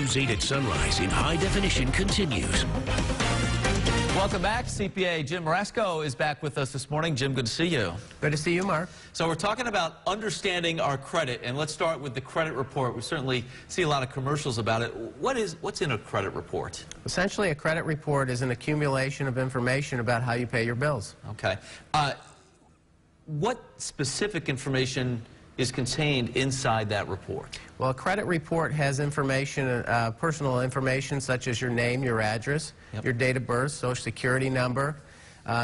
News 8 at Sunrise in high definition continues. Welcome back. CPA Jim Marasco is back with us this morning. Jim, good to see you. Good to see you, Mark. So we're talking about understanding our credit, and let's start with the credit report. We certainly see a lot of commercials about it. What's in a credit report? Essentially, a credit report is an accumulation of information about how you pay your bills. Okay. What specific information is contained inside that report? Well, a credit report has information, personal information such as your name, your address, your date of birth, social security number,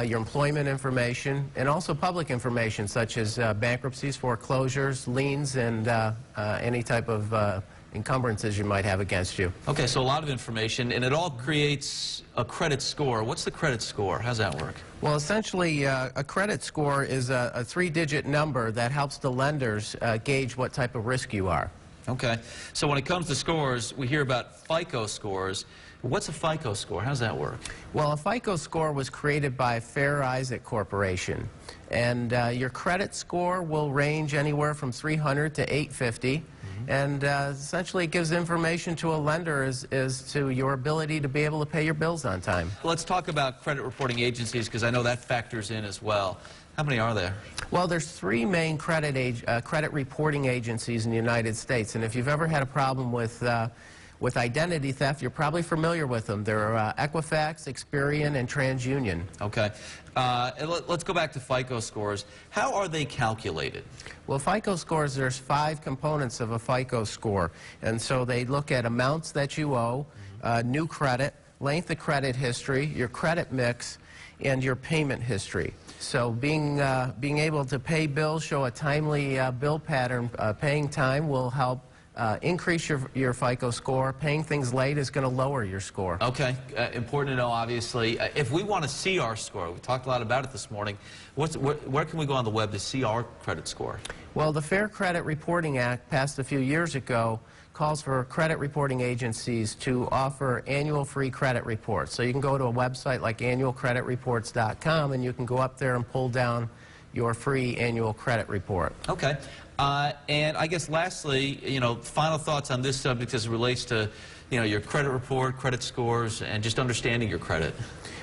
your employment information, and also public information such as bankruptcies, foreclosures, liens, and any type of encumbrances you might have against you. Okay, so a lot of information, and it all creates a credit score. What's the credit score? How's that work? Well, essentially, a credit score is a three-digit number that helps the lenders gauge what type of risk you are. Okay, so when it comes to scores, we hear about FICO scores. What's a FICO score? How's that work? Well, a FICO score was created by Fair Isaac Corporation, and your credit score will range anywhere from 300 to 850. And essentially it gives information to a lender as to your ability to be able to pay your bills on time. Let's talk about credit reporting agencies, because I know that factors in as well. How many are there? Well, there's three main credit reporting agencies in the United States, and if you've ever had a problem with identity theft, you're probably familiar with them. They're Equifax, Experian, and TransUnion. Okay. Let's go back to FICO scores. How are they calculated? Well, FICO scores, there's 5 components of a FICO score. And so they look at amounts that you owe, new credit, length of credit history, your credit mix, and your payment history. So being able to pay bills, show a timely bill pattern, paying time will help increase your FICO score. Paying things late is going to lower your score. Okay, important to know, obviously. If we want to see our score, we talked a lot about it this morning, where can we go on the web to see our credit score? Well, the Fair Credit Reporting Act, passed a few years ago, calls for credit reporting agencies to offer annual free credit reports. So you can go to a website like annualcreditreports.com, and you can go up there and pull down your free annual credit report. Okay. And I guess lastly, final thoughts on this subject as it relates to, your credit report, credit scores, and just understanding your credit.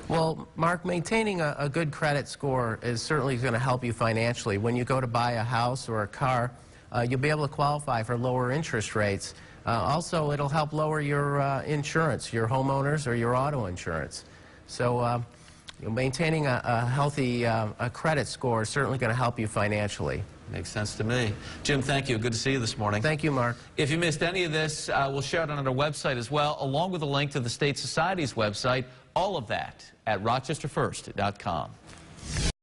Well, Mark, maintaining a good credit score is certainly going to help you financially. When you go to buy a house or a car, you'll be able to qualify for lower interest rates. Also, it'll help lower your insurance, your homeowners or your auto insurance. So maintaining a healthy credit score is certainly going to help you financially. Makes sense to me. Jim, thank you. Good to see you this morning. Thank you, Mark. If you missed any of this, we'll share it on our website as well, along with a link to the State Society's website. All of that at rochesterfirst.com.